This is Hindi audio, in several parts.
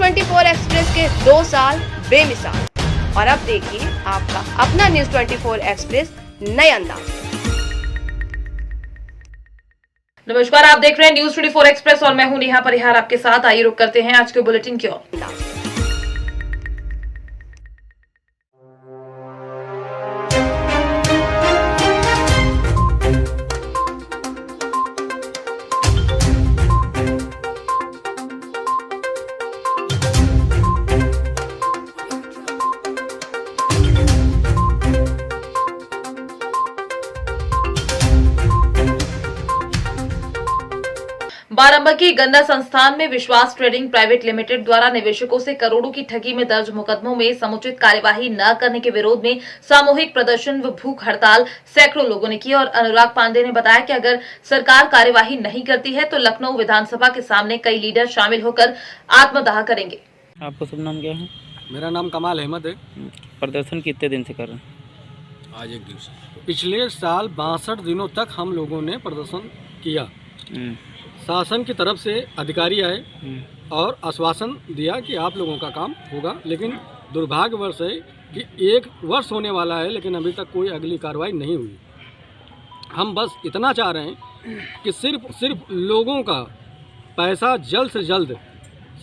24 एक्सप्रेस के 2 साल बेमिसाल। और अब देखिए आपका अपना न्यूज़ 24 एक्सप्रेस नए अंदाज। नमस्कार, आप देख रहे हैं न्यूज़ 24 एक्सप्रेस और मैं हूं नेहा परिहार आपके साथ। आइए रुक करते हैं आज के बुलेटिन की ओर। बाराबंकी गन्ना संस्थान में विश्वास ट्रेडिंग प्राइवेट लिमिटेड द्वारा निवेशकों से करोड़ों की ठगी में दर्ज मुकदमों में समुचित कार्यवाही न करने के विरोध में सामूहिक प्रदर्शन व भूख हड़ताल सैकड़ों लोगों ने की। और अनुराग पांडे ने बताया कि अगर सरकार कार्यवाही नहीं करती है तो लखनऊ विधानसभा के सामने कई लीडर शामिल होकर आत्मदाह करेंगे। आपका शुभ नाम क्या है? मेरा नाम कमाल अहमद है। प्रदर्शन कितने दिन से कर रहे हैं? आज एक दिवस पिछले साल 62 दिनों तक हम लोगों ने प्रदर्शन किया। शासन की तरफ से अधिकारी आए और आश्वासन दिया कि आप लोगों का काम होगा, लेकिन दुर्भाग्यवश है कि 1 वर्ष होने वाला है लेकिन अभी तक कोई अगली कार्रवाई नहीं हुई। हम बस इतना चाह रहे हैं कि सिर्फ लोगों का पैसा जल्द से जल्द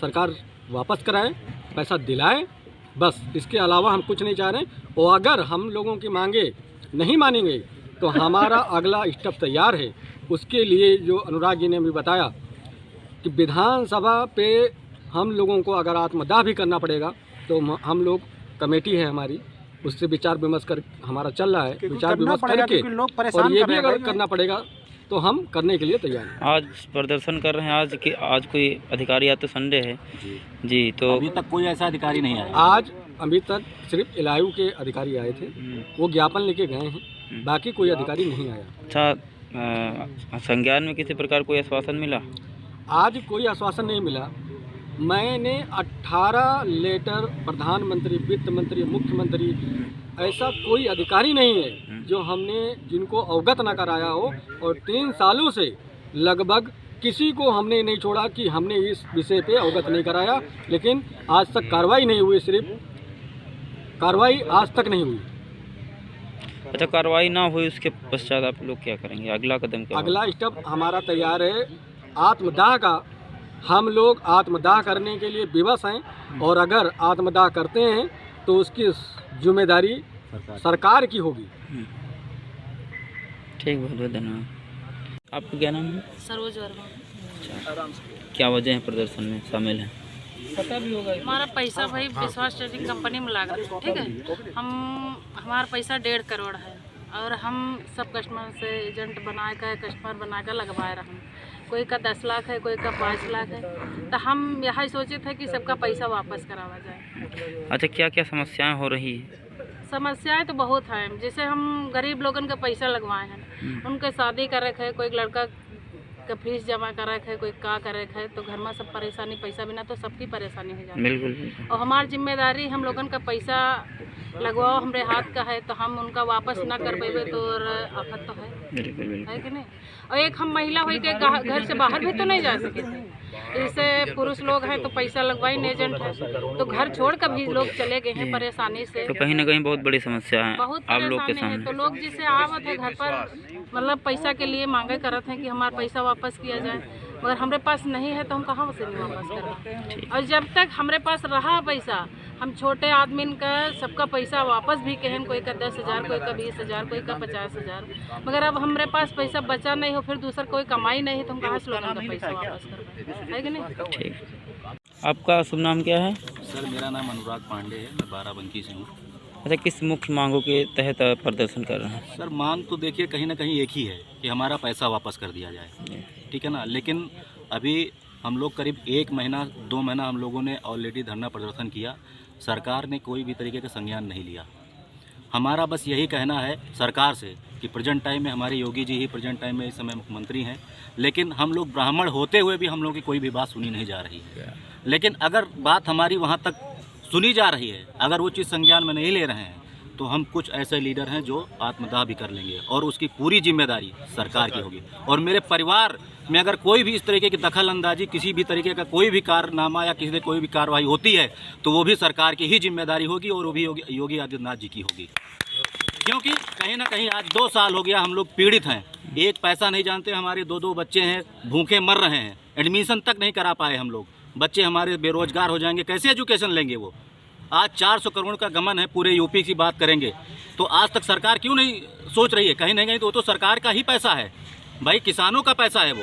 सरकार वापस कराए, पैसा दिलाए, बस इसके अलावा हम कुछ नहीं चाह रहे हैं। और अगर हम लोगों की मांगे नहीं मानेंगे तो हमारा अगला स्टेप तैयार है। उसके लिए जो अनुराग जी ने भी बताया कि विधानसभा पे हम लोगों को अगर आत्मदाह भी करना पड़ेगा तो हम लोग कमेटी है हमारी, उससे विचार विमर्श कर हमारा चल रहा है, विचार विमर्श करके और ये भी अगर करना पड़ेगा तो हम करने के लिए तैयार हैं। आज प्रदर्शन कर रहे हैं। आज कोई अधिकारी या तो संडे है जी, तो अभी तक कोई ऐसा अधिकारी नहीं आया। आज अभी तक सिर्फ एलआईयू के अधिकारी आए थे, वो ज्ञापन लेके गए हैं, बाकी कोई अधिकारी नहीं आया। अच्छा, संज्ञान में किसी प्रकार कोई आश्वासन मिला? आज कोई आश्वासन नहीं मिला। मैंने 18 लेटर प्रधानमंत्री, वित्त मंत्री, मुख्यमंत्री, ऐसा कोई अधिकारी नहीं है जो हमने जिनको अवगत न कराया हो। और 3 सालों से लगभग किसी को हमने नहीं छोड़ा कि हमने इस विषय पे अवगत नहीं कराया, लेकिन आज तक कार्रवाई नहीं हुई। सिर्फ कार्रवाई आज तक नहीं हुई। अच्छा, कार्रवाई ना हुई उसके पश्चात आप लोग क्या करेंगे? अगला कदम क्या? अगला स्टेप हमारा तैयार है आत्मदाह का। हम लोग आत्मदाह करने के लिए विवश हैं और अगर आत्मदाह करते हैं तो उसकी जिम्मेदारी सरकार की होगी। ठीक, बहुत बहुत धन्यवाद। आपका क्या नाम है? सरोज वर्मा। क्या वजह है प्रदर्शन में शामिल है? हमारा पैसा भाई विश्वास ट्रेडिंग कंपनी में लगा है, ठीक है। हमारा पैसा 1.5 करोड़ है और हम सब कस्टमर से एजेंट बना कर, कस्टमर बना कर लगवाए रहे हैं। कोई का 10 लाख है, कोई का 5 लाख है, तो हम यही सोचे थे कि सबका पैसा वापस करावा जाए। अच्छा, क्या क्या समस्याएं हो रही है? समस्याएं तो बहुत हैं। जैसे हम गरीब लोगन का पैसा लगवाए हैं, उनके शादी कर रखे है, कोई लड़का का फीस जमा कर रखे है, कोई का कर रखे है, तो घर में सब परेशानी, पैसा बिना तो सबकी परेशानी हो जाती है। बिल्कुल। और हमारी जिम्मेदारी, हम लोगन का पैसा लगवाओ हमरे हाथ का है तो हम उनका वापस ना कर पाए तो आफत तो है, बिल्कुल है कि नहीं। और एक हम महिला हुई के घर से बाहर भी तो नहीं जा सके थे। जैसे पुरुष लोग हैं तो पैसा लगवाई एजेंट है तो घर छोड़ कर भी लोग चले गए हैं परेशानी से। तो कहीं ना कहीं बहुत बड़ी समस्या है बहुत आप लोग के परेशानी है। सामने। तो लोग जिसे आवत है घर पर, मतलब पैसा के लिए मांगे करते हैं कि हमारा पैसा वापस किया जाए, मगर हमारे पास नहीं है तो हम कहाँ से नहीं वापस करें। और जब तक हमारे पास रहा पैसा, हम छोटे आदमी का सबका पैसा वापस भी कहें, कोई का 10,000, कोई का 20,000, कोई का 50,000, मगर अब हमारे पास पैसा बचा नहीं हो, फिर दूसरा कोई कमाई नहीं है तो हम कहाँ से लोगों का पैसा वापस कर, है कि नहीं। ठीक, आपका शुभ नाम क्या है? सर, मेरा नाम अनुराग पांडे है, मैं बाराबंकी से हूँ। अच्छा, किस मुख्य मांगों के तहत प्रदर्शन कर रहे हैं? सर, मांग तो देखिए कहीं ना कहीं एक ही है कि हमारा पैसा वापस कर दिया जाए, ठीक है ना। लेकिन अभी हम लोग करीब 1 महीना 2 महीना हम लोगों ने ऑलरेडी धरना प्रदर्शन किया, सरकार ने कोई भी तरीके का संज्ञान नहीं लिया। हमारा बस यही कहना है सरकार से कि प्रेजेंट टाइम में हमारे योगी जी ही प्रेजेंट टाइम में इस समय मुख्यमंत्री हैं, लेकिन हम लोग ब्राह्मण होते हुए भी हम लोगों की कोई भी बात सुनी नहीं जा रही है। लेकिन अगर बात हमारी वहाँ तक सुनी जा रही है, अगर वो चीज़ संज्ञान में नहीं ले रहे हैं तो हम कुछ ऐसे लीडर हैं जो आत्मदाह भी कर लेंगे और उसकी पूरी जिम्मेदारी सरकार की होगी। और मेरे परिवार में अगर कोई भी इस तरीके की दखल अंदाजी, किसी भी तरीके का कोई भी कारनामा या किसी कोई भी कार्रवाई होती है तो वो भी सरकार की ही जिम्मेदारी होगी और वो भी योगी आदित्यनाथ जी की होगी। क्योंकि कहीं ना कहीं आज 2 साल हो गया हम लोग पीड़ित हैं, एक पैसा नहीं जानते, हमारे 2 बच्चे हैं भूखे मर रहे हैं, एडमिशन तक नहीं करा पाए हम लोग, बच्चे हमारे बेरोजगार हो जाएंगे, कैसे एजुकेशन लेंगे वो। आज 400 करोड़ का गमन है, पूरे यूपी की बात करेंगे तो आज तक सरकार क्यों नहीं सोच रही है? कहीं नहीं कहीं तो वो तो सरकार का ही पैसा है भाई, किसानों का पैसा है वो,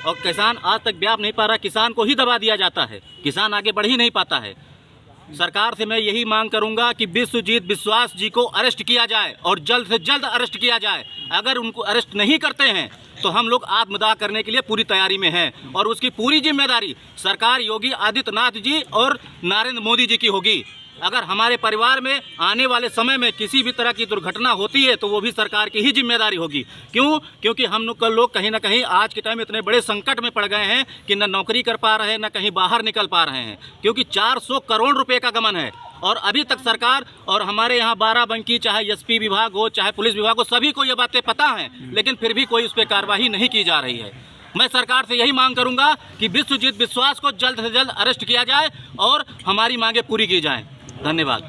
और किसान आज तक ब्याज नहीं पा रहा, किसान को ही दबा दिया जाता है, किसान आगे बढ़ ही नहीं पाता है। सरकार से मैं यही मांग करूंगा कि विश्वजीत विश्वास जी को अरेस्ट किया जाए और जल्द से जल्द अरेस्ट किया जाए। अगर उनको अरेस्ट नहीं करते हैं तो हम लोग आत्मदाह करने के लिए पूरी तैयारी में हैं और उसकी पूरी जिम्मेदारी सरकार योगी आदित्यनाथ जी और नरेंद्र मोदी जी की होगी। अगर हमारे परिवार में आने वाले समय में किसी भी तरह की दुर्घटना होती है तो वो भी सरकार की ही जिम्मेदारी होगी। क्यों? क्योंकि हम लोग कहीं ना कहीं आज के टाइम इतने बड़े संकट में पड़ गए हैं कि न नौकरी कर पा रहे हैं, न कहीं बाहर निकल पा रहे हैं, क्योंकि 400 करोड़ रुपए का गमन है और अभी तक सरकार और हमारे यहाँ बाराबंकी, चाहे एसपी विभाग हो, चाहे पुलिस विभाग हो, सभी को ये बातें पता हैं, लेकिन फिर भी कोई उस पर कार्रवाई नहीं की जा रही है। मैं सरकार से यही मांग करूंगा कि विश्वजीत विश्वास को जल्द से जल्द अरेस्ट किया जाए और हमारी मांगे पूरी की जाएं। धन्यवाद।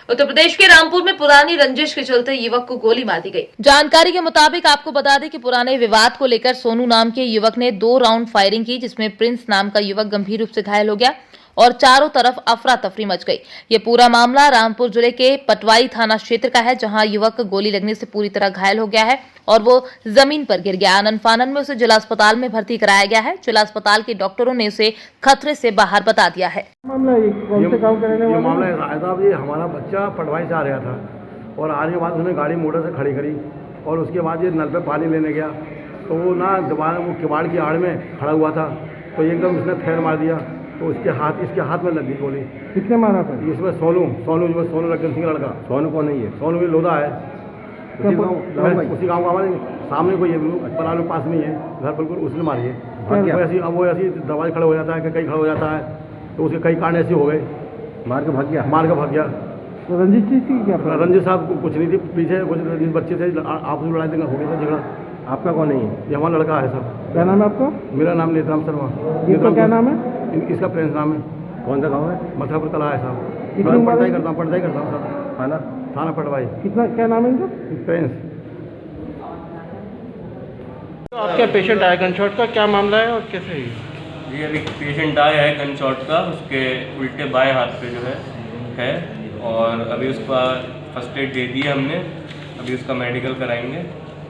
उत्तर प्रदेश के रामपुर में पुरानी रंजिश के चलते युवक को गोली मार दी गई। जानकारी के मुताबिक आपको बता दें कि पुराने विवाद को लेकर सोनू नाम के युवक ने 2 राउंड फायरिंग की, जिसमें प्रिंस नाम का युवक गंभीर रूप से घायल हो गया और चारों तरफ अफरा तफरी मच गई। ये पूरा मामला रामपुर जिले के पटवाई थाना क्षेत्र का है, जहां युवक गोली लगने से पूरी तरह घायल हो गया है और वो जमीन पर गिर गया। आनन फानन में उसे जिला अस्पताल में भर्ती कराया गया है। जिला अस्पताल के डॉक्टरों ने उसे खतरे से बाहर बता दिया है। मामला आया था, ये हमारा बच्चा पटवाई से आ रहा था और आने के बाद उसने गाड़ी मोटर से खड़ी करी और उसके बाद ये नल पे पानी लेने गया तो वो ना दोबारा वो किवाड़ की आड़ में खड़ा हुआ था तो एकदम उसने फैर मार दिया तो इसके हाथ में लग गई गोली। किसने मारा था? इसमें सोनू लखन सिंह लड़का। सोनू कौन है ये? सोनू भी लोधा है, उसी गाँव का, हमारे सामने कोई बलाल पास में ही है घर, बिल्कुल उसने मारी है। वो ऐसी दवाई खड़ा हो जाता है, कहीं खड़ा हो जाता है तो उसके कई कांड ऐसे हो गए, मार के भाग गया। तो रंजित चीज थी क्या? रंजित साहब कुछ नहीं थी, पीछे कुछ जिस बच्चे से आपस में लड़ाई हो गया था, झगड़ा। आपका कौन है ये? हमारा लड़का है सर। क्या नाम है आपका? मेरा नाम नेतराम शर्मा। इसका क्या नाम है? इसका प्रिंस नाम है। कौन सा गाँव है? मथुरापुर कला है साहब। पढ़ाई करता हूँ सर। थाना पटवाई। कितना क्या नाम है इनका? प्रिंस। तो आपका पेशेंट आया गनशॉट का, क्या मामला है और कैसे? जी अभी पेशेंट आया है गनशॉट का, उसके उल्टे बाएं हाथ पे जो है और अभी उसका फर्स्ट एड दे दिया हमने, अभी उसका मेडिकल कराएंगे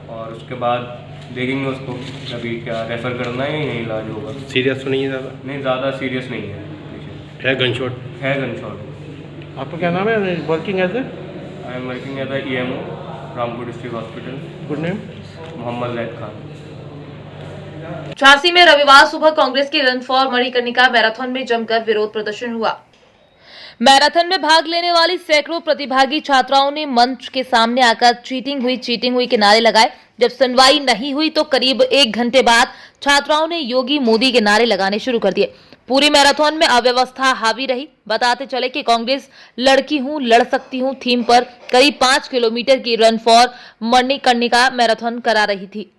और उसके बाद देखेंगे उसको अभी क्या रेफ़र करना है या यहीं इलाज होगा। सीरियस तो नहीं है ज़्यादा? नहीं ज़्यादा सीरियस नहीं है पेशेंट। है गनशॉट? है गनशॉट। आपका क्या नाम है? Working as a? I am working as EMO Rampur district hospital. Good name? Mohammad Zaid Khan. Jhansi में रविवार सुबह कांग्रेस की रन फॉर मणिकर्णिका मैराथन में जमकर विरोध प्रदर्शन हुआ। मैराथन में भाग लेने वाली सैकड़ों प्रतिभागी छात्राओं ने मंच के सामने आकर चीटिंग हुई के नारे लगाए। जब सुनवाई नहीं हुई तो करीब 1 घंटे बाद छात्राओं ने योगी मोदी के नारे लगाने शुरू कर दिए। पूरी मैराथन में अव्यवस्था हावी रही। बताते चले कि कांग्रेस लड़की हूं लड़ सकती हूं थीम पर करीब 5 किलोमीटर की रन फॉर मणिकर्णिका मैराथन करा रही थी।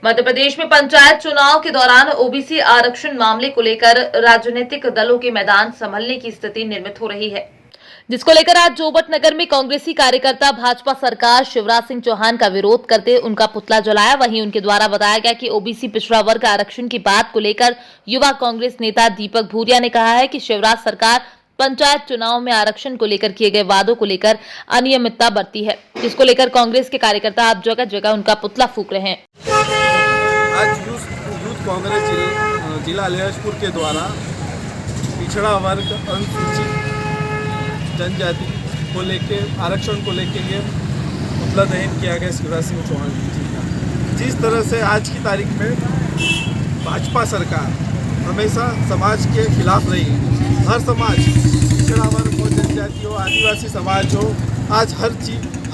मध्य प्रदेश में पंचायत चुनाव के दौरान ओबीसी आरक्षण मामले को लेकर राजनीतिक दलों के मैदान संभलने की स्थिति निर्मित हो रही है, जिसको लेकर आज जोबट नगर में कांग्रेसी कार्यकर्ता भाजपा सरकार शिवराज सिंह चौहान का विरोध करते उनका पुतला जलाया। वहीं उनके द्वारा बताया गया कि ओबीसी पिछड़ा वर्ग आरक्षण की बात को लेकर युवा कांग्रेस नेता दीपक भूरिया ने कहा है कि शिवराज सरकार पंचायत चुनाव में आरक्षण को लेकर किए गए वादों को लेकर अनियमितता बरती है, जिसको लेकर कांग्रेस के कार्यकर्ता अब जगह जगह उनका पुतला फूंक रहे हैं। आज यूथ कांग्रेस जिला अलीराजपुर के द्वारा पिछड़ा वर्ग अनुसूचित जनजाति को लेके आरक्षण को लेके ये पुतला दहन किया गया शिवराज सिंह चौहान जी का। जिस तरह से आज की तारीख में भाजपा सरकार हमेशा समाज के खिलाफ रही है, हर समाज पिछड़ा वर्ग हो, जनजाति हो, आदिवासी समाज हो, आज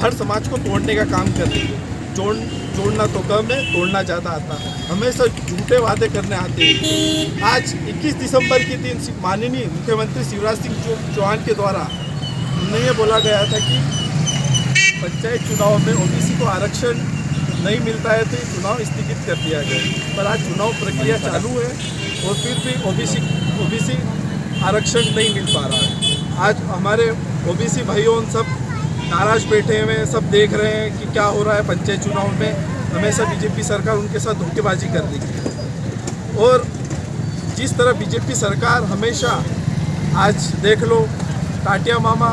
हर समाज को तोड़ने का काम कर रही है। जोड़ना तो कम है, तोड़ना ज़्यादा आता है। हमेशा झूठे वादे करने आते हैं। आज 21 दिसंबर के दिन माननीय मुख्यमंत्री शिवराज सिंह चौहान के द्वारा उन्हें ये बोला गया था कि पंचायत चुनाव में ओबीसी को आरक्षण नहीं मिलता है तो ये चुनाव स्थगित कर दिया गया। पर आज चुनाव प्रक्रिया चालू है और फिर भी ओबीसी आरक्षण नहीं मिल पा रहा है। आज हमारे ओबीसी भाइयों सब नाराज बैठे हुए हैं, सब देख रहे हैं कि क्या हो रहा है पंचायत चुनाव में। हमेशा बीजेपी सरकार उनके साथ धोखेबाजी कर रही है और जिस तरह बीजेपी सरकार हमेशा, आज देख लो टाटिया मामा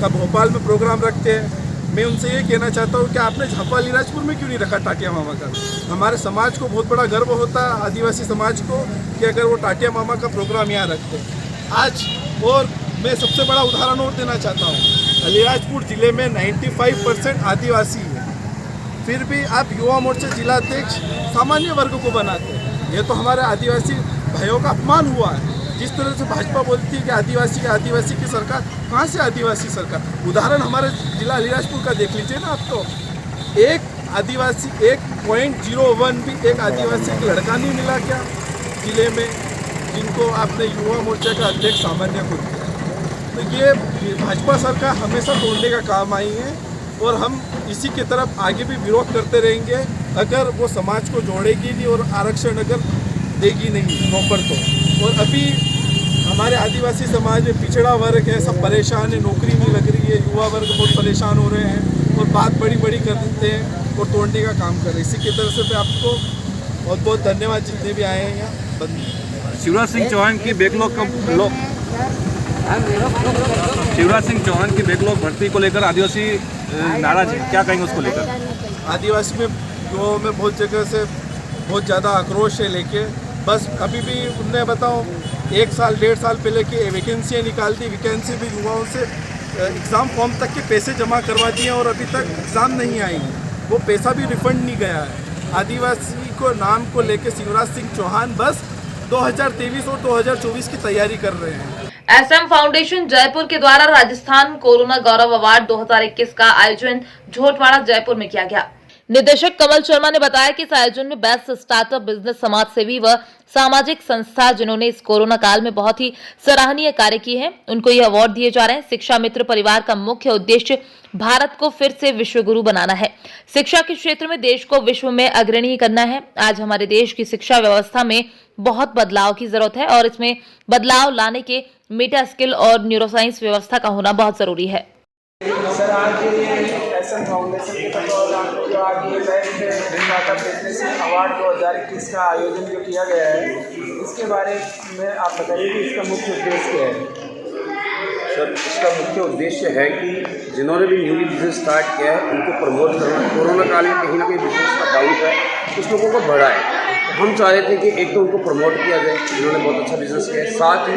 का भोपाल में प्रोग्राम रखते हैं। मैं उनसे ये कहना चाहता हूँ कि आपने झापा अलीराजपुर में क्यों नहीं रखा टाटिया मामा का। हमारे समाज को बहुत बड़ा गर्व होता है, आदिवासी समाज को, कि अगर वो टाटिया मामा का प्रोग्राम यहाँ रखते आज। और मैं सबसे बड़ा उदाहरण और देना चाहता हूँ, अलीराजपुर ज़िले में 95% आदिवासी है, फिर भी आप युवा मोर्चा जिलाध्यक्ष सामान्य वर्ग को बनाते हैं। ये तो हमारे आदिवासी भाइयों का अपमान हुआ है। जिस तरह से भाजपा बोलती है कि आदिवासी की सरकार, कहाँ से आदिवासी सरकार। उदाहरण हमारे जिला अलीराजपुर का देख लीजिए ना आप, तो एक आदिवासी 1.01 भी एक आदिवासी एक लड़का नहीं मिला क्या जिले में, जिनको आपने युवा मोर्चा का अध्यक्ष सामान्य को दिया। तो ये भाजपा सरकार हमेशा तोड़ने का काम आई है और हम इसी की तरफ आगे भी विरोध करते रहेंगे अगर वो समाज को जोड़ेगी नहीं और आरक्षण अगर देगी नहीं नौकर तो। और अभी हमारे आदिवासी समाज में पिछड़ा वर्ग है, सब परेशान है, नौकरी नहीं लग रही है, युवा वर्ग बहुत परेशान हो रहे हैं और बात बड़ी बड़ी कर देते हैं और तोड़ने का काम कर रहे हैं। इसी की तरफ से मैं आपको बहुत बहुत धन्यवाद जितने भी आए हैं यहाँ। शिवराज सिंह चौहान की बैकलॉग भर्ती को लेकर आदिवासी नाराज है, क्या कहेंगे उसको लेकर? आदिवासी में युवाओं में बहुत जगह से बहुत ज़्यादा आक्रोश है लेके, बस अभी भी उनने बताओ 1 साल 1.5 साल पहले की वैकेंसियाँ निकाल दी, वैकेंसी भी युवाओं से एग्ज़ाम फॉर्म तक के पैसे जमा करवा दिए और अभी तक एग्ज़ाम नहीं आई, वो पैसा भी रिफंड नहीं गया है। आदिवासी को नाम को लेके शिवराज सिंह चौहान बस 2023 और 2024 की तैयारी कर रहे हैं। एसएम फाउंडेशन जयपुर के द्वारा राजस्थान कोरोना गौरव अवार्ड 2021 का आयोजन झोटवाड़ा जयपुर में किया गया। निदेशक कमल शर्मा ने बताया कि इस आयोजन में बेस्ट स्टार्टअप बिजनेस समाज सेवी व सामाजिक संस्था जिन्होंने इस कोरोना काल में बहुत ही सराहनीय कार्य किए हैं, उनको ये अवार्ड दिए जा रहे हैं। शिक्षा मित्र परिवार का मुख्य उद्देश्य भारत को फिर से विश्व गुरु बनाना है। शिक्षा के क्षेत्र में देश को विश्व में अग्रणी करना है। आज हमारे देश की शिक्षा व्यवस्था में बहुत बदलाव की जरूरत है और इसमें बदलाव लाने के मेटा स्किल और न्यूरोसाइंस व्यवस्था का होना बहुत जरूरी है। सर, आज एसएम फाउंडेशन के तत्वावधान में जो आज ये बेस्ट स्टार्टअप बिजनेस अवार्ड 2021 का आयोजन जो किया गया है, इसके बारे में आप बताइए कि इसका मुख्य उद्देश्य क्या है? सर, इसका मुख्य उद्देश्य है कि जिन्होंने भी न्यूली बिजनेस स्टार्ट किया है उनको प्रमोट करना। कोरोना काल में कहीं ना कहीं बिजनेस का डाउन है, कुछ लोगों को बढ़ाए। हम चाह रहे थे कि एक तो उनको प्रमोट किया जाए जिन्होंने बहुत अच्छा बिजनेस किया है, साथ ही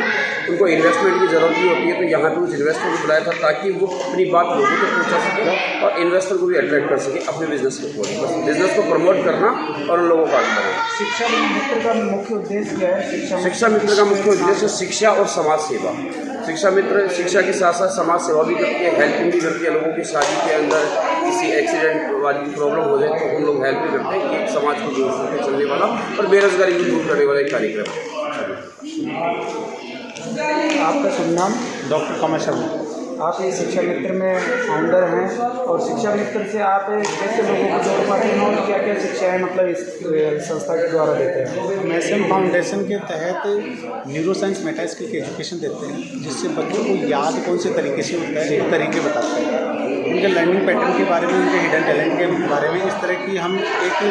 उनको इन्वेस्टमेंट की ज़रूरत भी होती है, तो यहाँ पे उस इन्वेस्टर को बुलाया था ताकि वो अपनी बात लोगों तक पहुँचा सके और इन्वेस्टर को भी अट्रैक्ट कर सके अपने बिजनेस को। बस बिजनेस को प्रमोट करना और उन लोगों को आगे बढ़ाना। शिक्षा मित्र का मुख्य उद्देश्य क्या है? शिक्षा मित्र का मुख्य उद्देश्य शिक्षा और समाज सेवा। शिक्षा मित्र शिक्षा के साथ साथ समाज सेवा भी करती है, हेल्पिंग भी करती है। लोगों की शादी के अंदर किसी एक्सीडेंट वाली प्रॉब्लम हो जाए तो हम लोग हेल्प भी करते हैं। ये समाज को जोड़ करके चलने वाला और बेरोजगारी को दूर करने वाला एक कार्यक्रम है। आपका शुभ नाम? डॉक्टर कमल शर्मा। आप ये शिक्षा मित्र में फाउंडर हैं और शिक्षा मित्र से आप कैसे लोगों को जोड़ पाते हैं और क्या क्या शिक्षाएँ मतलब इस संस्था के द्वारा देते हैं? एसएम फाउंडेशन के तहत न्यूरोसाइंस मेटा स्किल की एजुकेशन देते हैं, जिससे बच्चों को याद कौन से तरीके से होता है एक तरीके बताते हैं। उनके लर्निंग पैटर्न के बारे में, उनके हिडन टैलेंट के बारे में, इस तरह की हम एक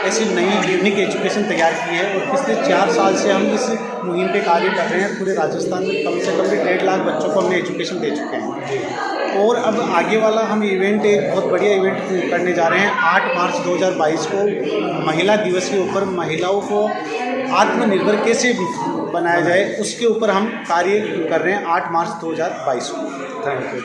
ऐसी नई यूनिक एजुकेशन तैयार की है और पिछले 4 साल से हम इस मुहिम पे कार्य कर रहे हैं। पूरे राजस्थान में कम से कम 1.5 लाख बच्चों को हमने एजुकेशन दे चुके हैं और अब आगे वाला हम इवेंट एक बहुत बढ़िया इवेंट करने जा रहे हैं। 8 मार्च 2022 को महिला दिवस के ऊपर महिलाओं को आत्मनिर्भर कैसे बनाया जाए उसके ऊपर हम कार्य कर रहे हैं 8 मार्च 2022 को। Thank you.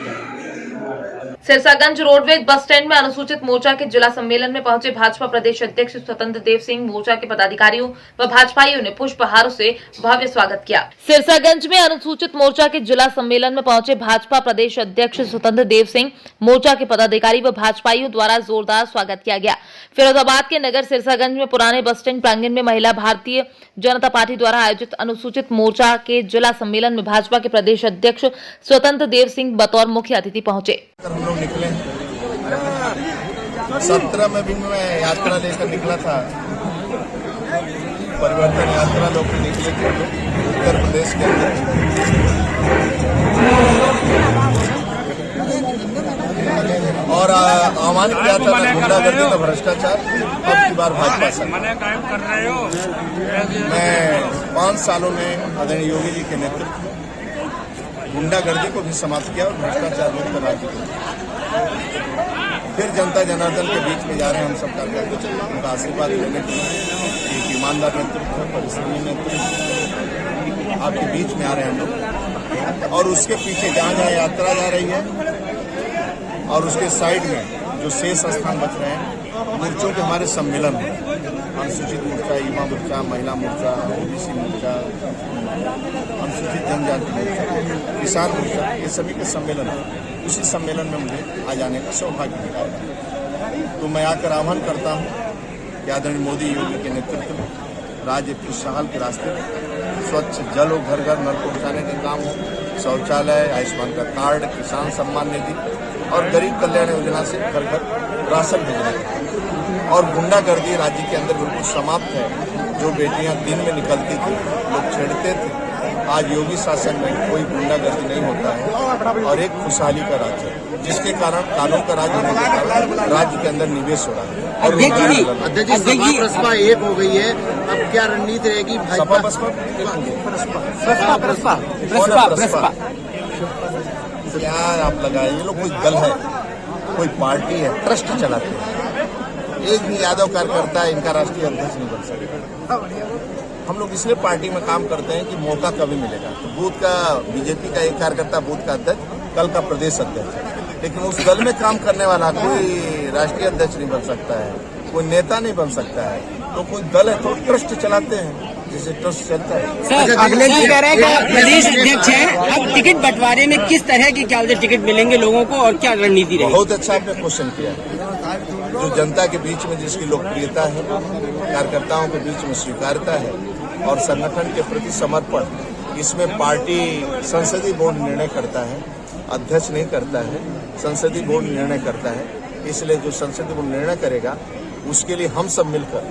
Sirsaganj roadways bus stand में अनुसूचित मोर्चा के जिला सम्मेलन में पहुंचे भाजपा प्रदेश अध्यक्ष स्वतंत्र देव सिंह मोर्चा के पदाधिकारियों व भाजपाइयों ने पुष्पहारों से भव्य स्वागत किया। सिरसागंज में अनुसूचित मोर्चा के जिला सम्मेलन में पहुंचे भाजपा प्रदेश अध्यक्ष स्वतंत्र देव सिंह मोर्चा के पदाधिकारी व भाजपाइयों द्वारा जोरदार स्वागत किया गया। फिरोजाबाद के नगर सिरसागंज में पुराने बस स्टैंड प्रांगण में महिला भारतीय जनता पार्टी द्वारा आयोजित अनुसूचित मोर्चा के जिला सम्मेलन में भाजपा के प्रदेश अध्यक्ष स्वतंत्र देव सिंह बतौर मुख्य अतिथि पहुंचे। हम लोग निकले 17 में भी मैं यात्रा लेकर निकला था, परिवर्तन यात्रा लोग निकले थे उत्तर प्रदेश के अंदर, और आह्वान किया था गुंडागर्दी का भ्रष्टाचार अब की बार भाजपा सरकार। मैं 5 सालों में आदरणीय योगी जी के नेतृत्व में गुंडागर्दी को भी समाप्त किया और भ्रष्टाचार मुक्त राज्य को, फिर जनता जनार्दन के बीच में जा रहे हैं हम सब कार्यकर्ता, उनका आशीर्वाद लेने के लिए एक ईमानदार नेतृत्व, परिश्रमी नेतृत्व आपके बीच में आ रहे हैं हम लोग। और उसके पीछे जहाँ जहाँ यात्रा जा रही है और उसके साइड में जो शेष स्थान बच रहे हैं, मोर्चों के हमारे सम्मेलन हैं, अनुसूचित मोर्चा, युवा मोर्चा, महिला मोर्चा, ओबीसी मोर्चा, अनुसूचित जनजाति मोर्चा, किसान मोर्चा, ये सभी के सम्मेलन है। उसी सम्मेलन में मुझे आ जाने का सौभाग्य मिला है। तो मैं आकर आह्वान करता हूँ कि आदरणीय मोदी योगी के नेतृत्व में राज्य खुशहाल के रास्ते में स्वच्छ जल हो, घर घर नल पहुँचाने के काम हो, शौचालय, आयुष्मान का कार्ड, किसान सम्मान निधि और गरीब कल्याण योजना से घर घर राशन भेजना, और गुंडागर्दी राज्य के अंदर बिल्कुल समाप्त है। जो बेटियां दिन में निकलती थी, लोग छेड़ते थे, आज योगी शासन में कोई गुंडागर्दी नहीं होता है और एक खुशहाली का राज्य है, जिसके कारण कानून का राज होने के कारण राज्य के अंदर निवेश हो रहा है। और अध्यक्ष जी बसपा एक हो गई है, अब क्या रणनीति रहेगी? सपा बसपा क्या आप लगाए? ये लोग कोई दल है, कोई पार्टी है, ट्रस्ट चलाते हैं। एक भी यादव कार्यकर्ता इनका राष्ट्रीय अध्यक्ष नहीं बन सकता। हम लोग इसलिए पार्टी में काम करते हैं कि मौका कभी मिलेगा तो बूथ का, बीजेपी का एक कार्यकर्ता बूथ का अध्यक्ष, कल का प्रदेश अध्यक्ष है, लेकिन उस दल में काम करने वाला कोई राष्ट्रीय अध्यक्ष नहीं बन सकता है, कोई नेता नहीं बन सकता है। तो कोई दल है तो ट्रस्ट चलाते हैं, जिसे ट्रस्ट चलता है। सर, अगले जी कह रहे हैं कि प्रदेश अध्यक्ष हैं, अब टिकट बंटवारे में किस तरह की क्या टिकट मिलेंगे लोगों को और क्या रणनीति रहेगी? बहुत अच्छा आपने क्वेश्चन किया। जो जनता के बीच में जिसकी लोकप्रियता है, कार्यकर्ताओं के बीच में स्वीकार्यता है और संगठन के प्रति समर्पण, इसमें पार्टी संसदीय बोर्ड निर्णय करता है, अध्यक्ष नहीं करता है, संसदीय बोर्ड निर्णय करता है। इसलिए जो संसदीय बोर्ड निर्णय करेगा उसके लिए हम सब मिलकर,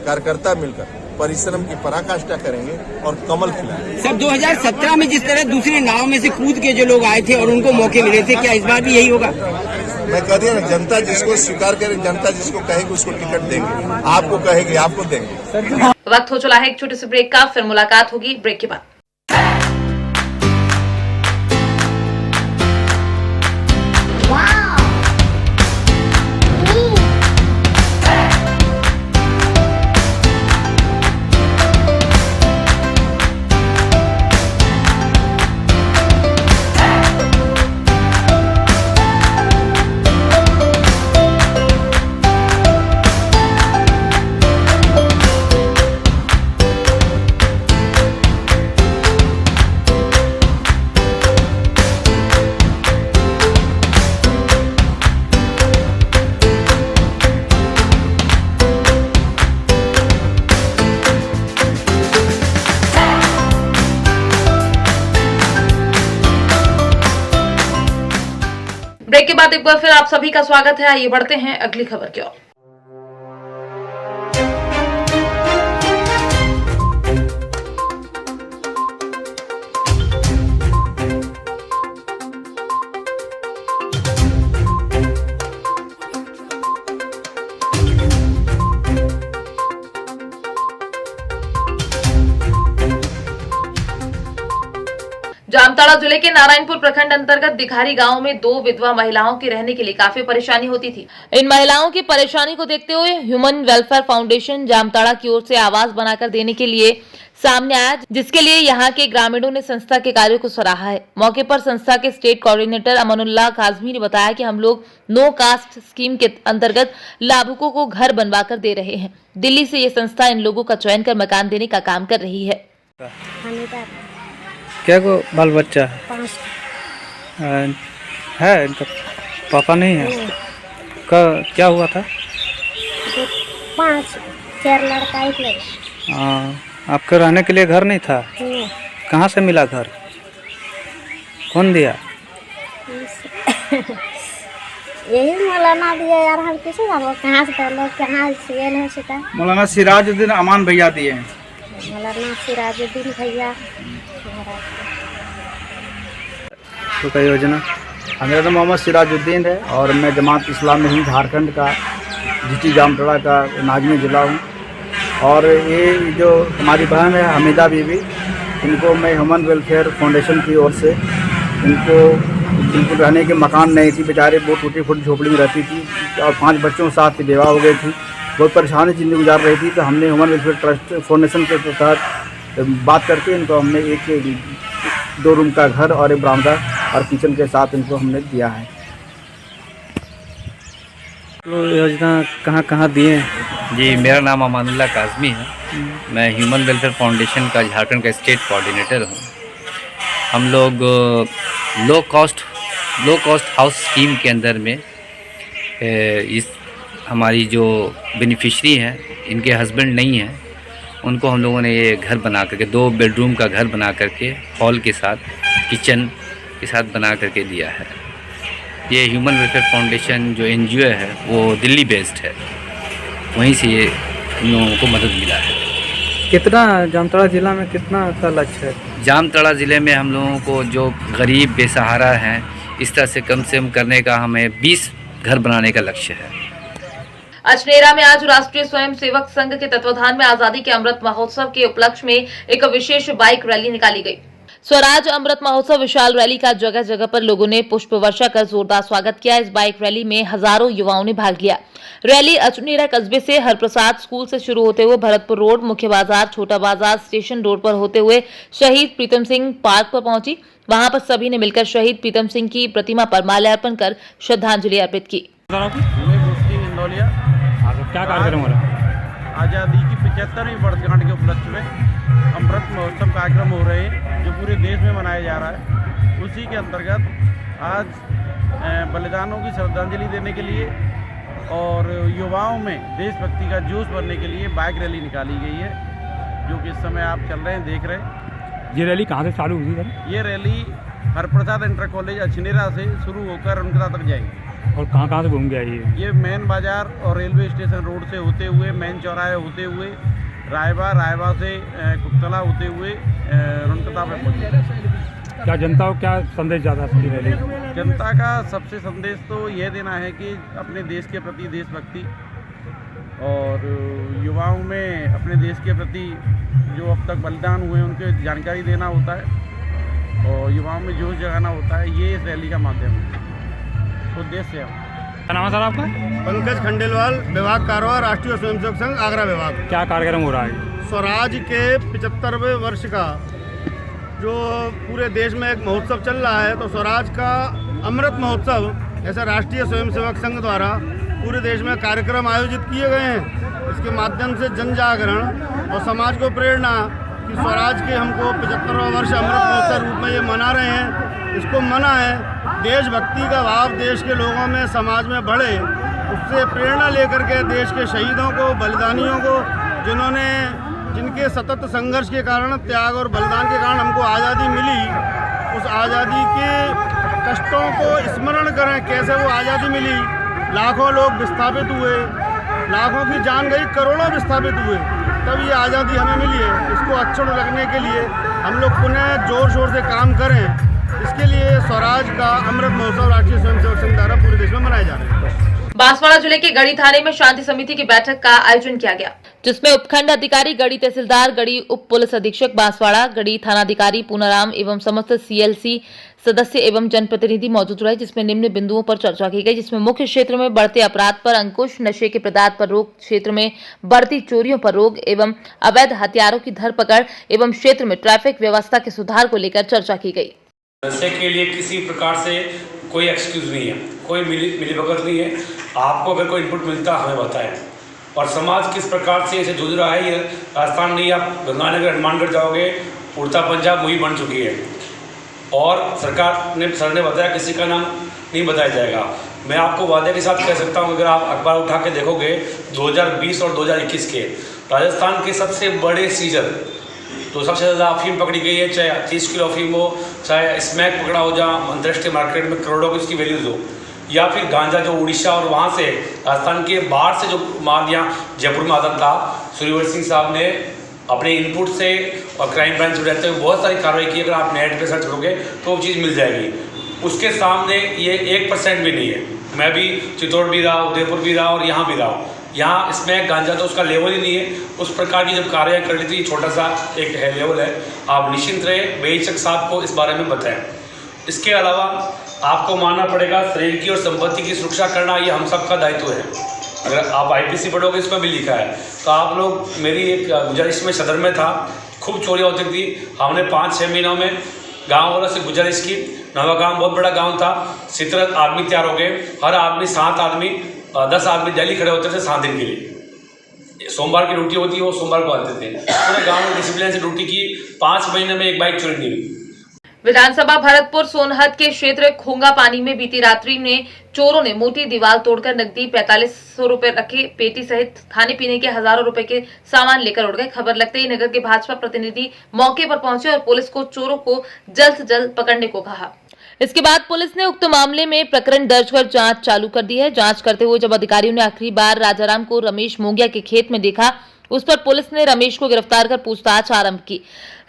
कार्यकर्ता मिलकर परिश्रम की पराकाष्ठा करेंगे और कमल खिलाएंगे। सर, 2017 में जिस तरह दूसरे नाव में से कूद के जो लोग आए थे और उनको मौके मिले थे, क्या इस बार भी यही होगा? मैं कह दिया ना, जनता जिसको स्वीकार करे, जनता जिसको कहेगी उसको टिकट देंगे, आपको कहेगी आपको देंगे। वक्त हो चला है एक छोटे से ब्रेक का, फिर मुलाकात होगी ब्रेक के बाद। ब्रेक के बाद एक बार फिर आप सभी का स्वागत है। आइए बढ़ते हैं अगली खबर की ओर। जामताड़ा जिले के नारायणपुर प्रखंड अंतर्गत दिखारी गांव में 2 विधवा महिलाओं के रहने के लिए काफी परेशानी होती थी। इन महिलाओं की परेशानी को देखते हुए ह्यूमन वेलफेयर फाउंडेशन जामताड़ा की ओर से आवास बनाकर देने के लिए सामने आया, जिसके लिए यहां के ग्रामीणों ने संस्था के कार्य को सराहा है। मौके पर संस्था के स्टेट कोऑर्डिनेटर अमनुल्लाह काजमी ने बताया कि हम लोग नो कास्ट स्कीम के अंतर्गत लाभुकों को घर बनवाकर दे रहे हैं। दिल्ली से ये संस्था इन लोगों का चयन कर मकान देने का काम कर रही है। क्या को बाल बच्चा है? इनका पापा नहीं है? क्या हुआ था? 4 लड़का 1 लड़का। आपके रहने के लिए घर नहीं था? नहीं। कहाँ से मिला घर? कौन दिया? यही मौलाना दिए यार, हम किसे जानो कहाँ से लोग कहाँ से गेल हो सीता। मौलाना सिराजुद्दीन अमान भैया दिए हैं। मौलाना सिराजुद्दीन भैया तो क्या योजना? मेरा नाम मोहम्मद सिराजुद्दीन है और मैं जमात इस्लामी हिंद झारखंड का डिस्ट्रिक्ट जामताड़ा का नाजमी ज़िला हूँ। और ये जो हमारी बहन है हमीदा बीबी, इनको मैं ह्यूमन वेलफेयर फाउंडेशन की ओर से इनको बिल्कुल रहने के मकान नहीं थी, बेचारे बहुत टूटी फूटी झोपड़ी में रहती थी और 5 बच्चों के साथ बेवा हो गई थी, बहुत परेशानी ज़िंदगी गुजार रही थी। तो हमने ह्यूमन वेलफेयर ट्रस्ट फाउंडेशन के तहत बात करके इनको हमने एक 2 रूम का घर और एक बरामदा और किचन के साथ इनको हमने दिया है। तो योजना कहाँ कहाँ दिए हैं? जी, मेरा नाम अमानुल्लाह काज़मी है। मैं ह्यूमन वेलफेयर फाउंडेशन का झारखंड का स्टेट कोऑर्डिनेटर हूँ। हम लोग लो कॉस्ट हाउस स्कीम के अंदर में इस हमारी जो बेनिफिशरी हैं, इनके हस्बैंड नहीं हैं, उनको हम लोगों ने ये घर बना करके 2 बेडरूम का घर बना करके हॉल के साथ किचन के साथ बना करके दिया है। ये ह्यूमन वेलफेयर फाउंडेशन जो NGO है वो दिल्ली बेस्ड है, वहीं से ये इन लोगों को मदद मिला है। कितना जामताड़ा ज़िला में कितना का लक्ष्य है? जामताड़ा ज़िले में हम लोगों को जो गरीब बेसहारा हैं, इस तरह से कम करने का हमें 20 घर बनाने का लक्ष्य है। अजनेरा में आज राष्ट्रीय स्वयं सेवक संघ के तत्वाधान में आजादी के अमृत महोत्सव के उपलक्ष्य में एक विशेष बाइक रैली निकाली गई। स्वराज अमृत महोत्सव विशाल रैली का जगह जगह पर लोगों ने पुष्प वर्षा कर जोरदार स्वागत किया। इस बाइक रैली में हजारों युवाओं ने भाग लिया। रैली अजनेरा कस्बे से हरप्रसाद स्कूल से शुरू होते हुए भरतपुर रोड, मुख्य बाजार, छोटा बाजार, स्टेशन रोड पर होते हुए शहीद प्रीतम सिंह पार्क पर पहुंची। वहां पर सभी ने मिलकर शहीद प्रीतम सिंह की प्रतिमा पर माल्यार्पण कर श्रद्धांजलि अर्पित की। क्या कार्यक्रम हो रहा है? आज़ादी की 75वीं वर्षगांठ के उपलक्ष्य में अमृत महोत्सव कार्यक्रम हो रहे हैं जो पूरे देश में मनाया जा रहा है। उसी के अंतर्गत आज बलिदानों की श्रद्धांजलि देने के लिए और युवाओं में देशभक्ति का जोश भरने के लिए बाइक रैली निकाली गई है, जो कि इस समय आप चल रहे हैं, देख रहे हैं। ये रैली कहाँ से चालू हुई है? ये रैली हरप्रसाद इंटर कॉलेज अजनेरा से शुरू होकर उनका तक जाएगी। और कहाँ से घूम गया ये मेन बाजार और रेलवे स्टेशन रोड से होते हुए, मेन चौराहे होते हुए, रायबा से कुतला होते हुए रुनकता में पहुँचे। क्या जनता को क्या संदेश जाता है रैली? जनता का सबसे संदेश तो यह देना है कि अपने देश के प्रति देशभक्ति और युवाओं में अपने देश के प्रति जो अब तक बलिदान हुए उनके जानकारी देना होता है और युवाओं में जोश जगाना होता है। ये इस रैली का माध्यम है, उद्देश्य है। क्या नाम है सर आपका? पंकज खंडेलवाल, विभाग कार्रवाई, राष्ट्रीय स्वयंसेवक संघ आगरा विभाग। क्या कार्यक्रम हो रहा है? स्वराज के 75वें वर्ष का जो पूरे देश में एक महोत्सव चल रहा है, तो स्वराज का अमृत महोत्सव ऐसा राष्ट्रीय स्वयंसेवक संघ द्वारा पूरे देश में कार्यक्रम आयोजित किए गए हैं। इसके माध्यम से जन जागरण और समाज को प्रेरणा कि स्वराज के हमको 75वां वर्ष अमृत महोत्सव रूप में ये मना रहे हैं। इसको मना है देशभक्ति का भाव देश के लोगों में, समाज में बढ़े, उससे प्रेरणा लेकर के देश के शहीदों को, बलिदानियों को, जिनके सतत संघर्ष के कारण, त्याग और बलिदान के कारण हमको आज़ादी मिली, उस आज़ादी के कष्टों को स्मरण करें, कैसे वो आज़ादी मिली। लाखों लोग विस्थापित हुए, लाखों की जान गई, करोड़ों विस्थापित हुए, तब ये आज़ादी हमें मिली है। इसको अक्षुण्ण रखने के लिए हम लोग पुनः जोर शोर से काम करें। इसके लिए स्वराज का अमृत महोत्सव राष्ट्रीय स्वयंसेवक संघ द्वारा पूरे देश में मनाए जा रहे हैं। बांसवाड़ा जिले के गढ़ी थाने में शांति समिति की बैठक का आयोजन किया गया, जिसमें उपखंड अधिकारी, गढ़ी तहसीलदार, गढ़ी उप पुलिस अधीक्षक बांसवाड़ा, गढ़ी थानाधिकारी पूनाराम एवं समस्त CLC सदस्य एवं जनप्रतिनिधि मौजूद रहे, जिसमें निम्न बिंदुओं पर चर्चा की गई, जिसमें मुख्य क्षेत्र में बढ़ते अपराध पर अंकुश, नशे के पदार्थ पर रोक, क्षेत्र में बढ़ती चोरियों पर रोक एवं अवैध हथियारों की धरपकड़ एवं क्षेत्र में ट्रैफिक व्यवस्था के सुधार को लेकर चर्चा की गई। नशे के लिए किसी प्रकार से कोई एक्सक्यूज नहीं है, कोई मिलीभगत नहीं है। आपको अगर कोई इनपुट मिलता है हमें बताएं। और समाज किस प्रकार से इसे जूझ रहा है, ये राजस्थान नहीं, आप गंगानगर, हनुमानगढ़ जाओगे, उड़ता पंजाब मुहिम बन चुकी है और सर ने बताया किसी का नाम नहीं बताया जाएगा। मैं आपको वादे के साथ कह सकता हूँ, अगर आप अखबार उठा के देखोगे 2020 और 2021 के राजस्थान के सबसे बड़े सीजन, तो सबसे ज़्यादा अफीम पकड़ी गई है, चाहे 30 किलो अफीम हो, चाहे स्मैक पकड़ा हो, जहाँ अंतर्राष्ट्रीय मार्केट में करोड़ों की उसकी वैल्यूज़ हो। या फिर गांजा जो उड़ीसा और वहाँ से राजस्थान के बाहर से जो माल यहाँ जयपुर में आता था, सूर्यवर सिंह साहब ने अपने इनपुट से और क्राइम ब्रांच में रहते हुए बहुत सारी कार्रवाई की। अगर आप नेट पे सर्च करोगे तो वो चीज़ मिल जाएगी। उसके सामने ये 1% भी नहीं है। मैं भी चित्तौड़ भी रहा, उदयपुर भी रहा और यहाँ भी रहा। यहाँ इसमें गांजा तो उसका लेवल ही नहीं है। उस प्रकार की जब कार्रवाई कर ली थी, छोटा सा एक है लेवल है। आप निश्चिंत रहे, बेशक साहब को इस बारे में बताएं। इसके अलावा आपको मानना पड़ेगा शरीर की और संपत्ति की सुरक्षा करना ये हम सबका दायित्व है। अगर आप IPC पढ़ोगे इसमें भी लिखा है। तो आप लोग, मेरी एक गुजारिश में सदर में था, खूब चोरियाँ होती थी। हमने 5-6 महीनों में गाँव वालों से गुजारिश की। नवा गाँव बहुत बड़ा गाँव था, 70 आदमी तैयार हो गए। हर आदमी 7 आदमी 10 आदमी दिल्ली खड़े होते थे 7 दिन के लिए। सोमवार की ड्यूटी होती है, वो सोमवार को आते थे। पूरे गाँव में डिसिप्लिन से ड्यूटी की। 5 महीने में एक बाइक चोरी नहीं हुई। विधानसभा भरतपुर सोनहत के क्षेत्र खोंगा पानी में बीती रात्रि में चोरों ने मोटी दीवार तोड़कर नकदी 4500 रुपए रखे पेटी सहित खाने पीने के हजारों रुपए के सामान लेकर उड़ गए। खबर लगते ही नगर के भाजपा प्रतिनिधि मौके पर पहुंचे और पुलिस को चोरों को जल्द से जल्द पकड़ने को कहा। इसके बाद पुलिस ने उक्त मामले में प्रकरण दर्ज कर जांच चालू कर दी है। जांच करते हुए जब अधिकारियों ने आखिरी बार राजाराम को रमेश मोंगिया के खेत में देखा, उस पर पुलिस ने रमेश को गिरफ्तार कर पूछताछ आरंभ की।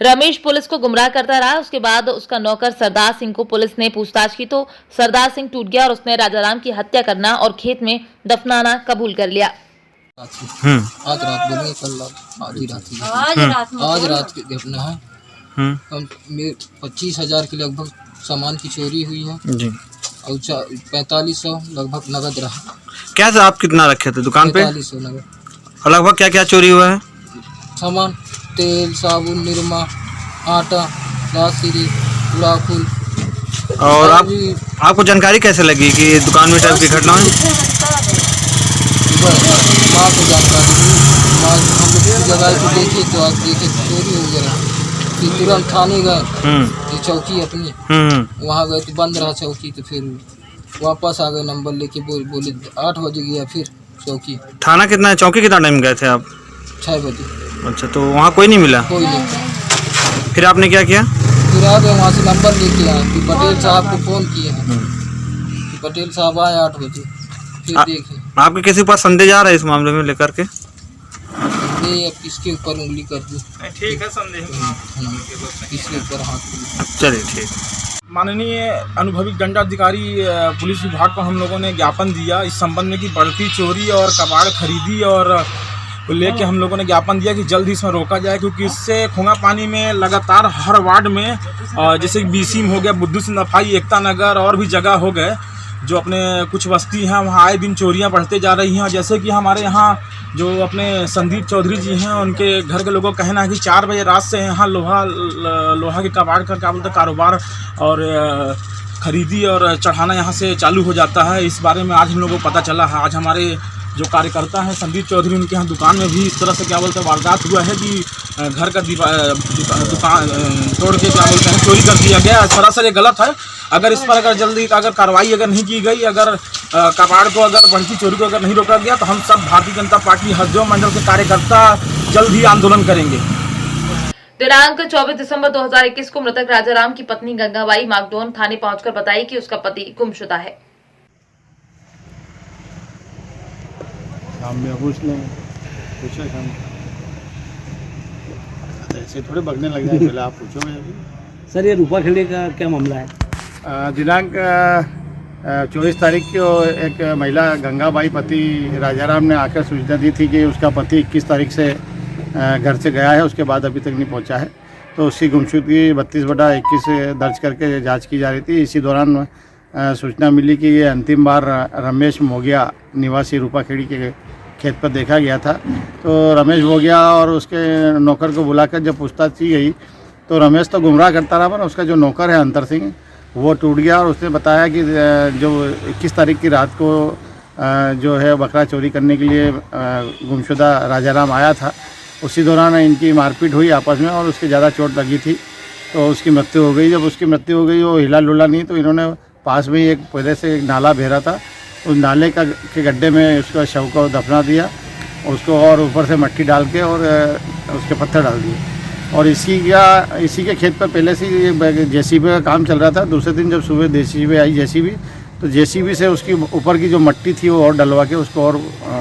रमेश पुलिस को गुमराह करता रहा। उसके बाद उसका नौकर सरदार सिंह को पुलिस ने पूछताछ की तो सरदार सिंह टूट गया और उसने राजाराम की हत्या करना और खेत में दफनाना कबूल कर लिया। आज रात बोलेंगे, कल आज रात की घटना है। 25,000 के लगभग सामान की चोरी हुई है जी। और 4500 लगभग नगद रहा। क्या आप कितना रखे थे दुकान पे? 4500 नगद। और लगभग क्या क्या चोरी हुआ है? सामान तेल, साबुन, निरमा, आटा, राशि, गुड़ाखुल। और आपको जानकारी कैसे लगी कि दुकान में टाइप की घटना है? माँ को जानकारी दी, माँ हम लोग जगह को देखे तो आज देखे चोरी हो गया। फिर तुरंत थाने गए, चौकी अपनी वहाँ गए तो बंद रहा चौकी। तो फिर वापस आ गए, नंबर लेके बोले 8 बजे गया। फिर चौकी थाना कितना, चौकी कितना टाइम गए थे आप? 6 बजे। अच्छा, तो वहाँ कोई नहीं मिला? कोई नहीं। फिर आपने क्या किया? फिर आ गए वहाँ से नंबर लेके आए, फिर पटेल साहब को फ़ोन किए हैं। पटेल साहब आए 8 बजे। फिर देखे आपके किसी के पास संदेह आ रहा है इस मामले में लेकर के? किसके ऊपर उंगली कर दी? ठीक है, संदेह किसके ऊपर हाथ? चलिए ठीक। माननीय अनुभवी दंडाधिकारी पुलिस विभाग को हम लोगों ने ज्ञापन दिया इस संबंध में कि बढ़ती चोरी और कबाड़ खरीदी और को लेके हम लोगों ने ज्ञापन दिया कि जल्द ही इसमें रोका जाए, क्योंकि इससे खोंगा पानी में लगातार हर वार्ड में जैसे बीसीम हो गया, बुद्धू सिंह नफाई, एकता नगर और भी जगह हो गए जो अपने कुछ बस्ती हैं वहाँ आए दिन चोरियाँ बढ़ते जा रही हैं। जैसे कि हमारे यहाँ जो अपने संदीप चौधरी जी हैं, उनके घर के लोगों का कहना है कि 4 बजे रात से यहाँ लोहा के कबाड़ का क्या बोलते कारोबार और ख़रीदी और चढ़ाना यहाँ से चालू हो जाता है। इस बारे में आज हम लोगों को पता चला है। आज हमारे जो कार्यकर्ता हैं संदीप चौधरी, उनके यहाँ दुकान में भी इस तरह से क्या बोलते हैं वारदात हुआ है कि घर का दुकान तोड़ के क्या बोलते हैं चोरी कर दिया गया। सरासर ये गलत है। अगर इस पर अगर जल्दी अगर कार्रवाई अगर नहीं की गई, अगर कबाड़ को अगर बढ़ती चोरी को अगर नहीं रोका गया, तो हम सब भारतीय जनता पार्टी हरदोई मंडल के कार्यकर्ता जल्द ही आंदोलन करेंगे। दिनांक 24 दिसंबर 2021 को मृतक राजाराम की पत्नी गंगाबाई माकडोन थाने पहुंचकर बताई कि उसका पति गुमशुदा है। पूछो ऐसे थोड़े भगने लग जाए, पहले आप पूछोगे अभी। सर, ये रूपा खेले का क्या मामला है? दिनांक 24 तारीख को एक महिला गंगाबाई पति राजाराम ने आकर सूचना दी थी कि उसका पति 21 तारीख से घर से गया है, उसके बाद अभी तक नहीं पहुंचा है। तो उसकी गुमशुदगी 32/21 दर्ज करके जांच की जा रही थी। इसी दौरान सूचना मिली कि ये अंतिम बार रमेश मोगिया निवासी रूपाखेड़ी के खेत पर देखा गया था। तो रमेश मोगिया और उसके नौकर को बुलाकर जब पूछताछ की गई तो रमेश तो गुमराह करता रहा, पर उसका जो नौकर है अंतर सिंह वो टूट गया और उसने बताया कि जो 21 तारीख की रात को जो है बकरा चोरी करने के लिए गुमशुदा राजाराम आया था। उसी दौरान इनकी मारपीट हुई आपस में और उसके ज़्यादा चोट लगी थी तो उसकी मृत्यु हो गई। जब उसकी मृत्यु हो गई वो हिला डुला नहीं, तो इन्होंने पास में ही एक पहले से एक नाला बह रहा था, उस नाले के गड्ढे में उसका शव को दफना दिया उसको और ऊपर से मिट्टी डाल के और उसके पत्थर डाल दिए। और इसी के खेत पर पहले से जेसीबी का काम चल रहा था। दूसरे दिन जब सुबह जेसीबी आई तो जेसीबी से उसकी ऊपर की जो मट्टी थी वो और डलवा के उसको और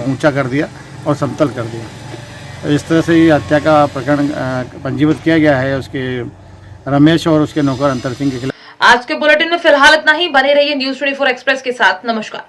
ऊंचा कर दिया और समतल कर दिया। तो इस तरह से ये हत्या का प्रकरण पंजीबद्ध किया गया है उसके रमेश और उसके नौकर अंतर सिंह के खिलाफ। आज के बुलेटिन में फिलहाल इतना ही। बने रहिए न्यूज़ 24 एक्सप्रेस के साथ। नमस्कार।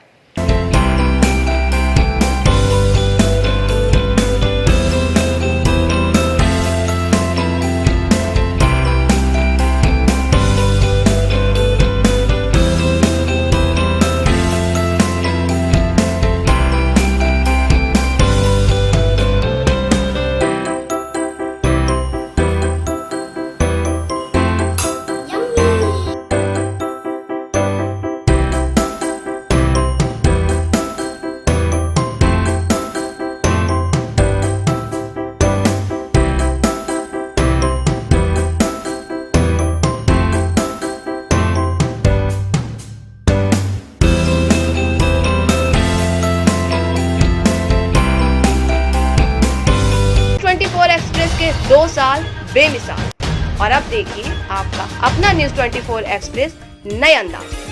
एक्सप्रेस के 2 साल बेमिसाल। और अब देखिए आपका अपना न्यूज़ 24 एक्सप्रेस नए अंदाज।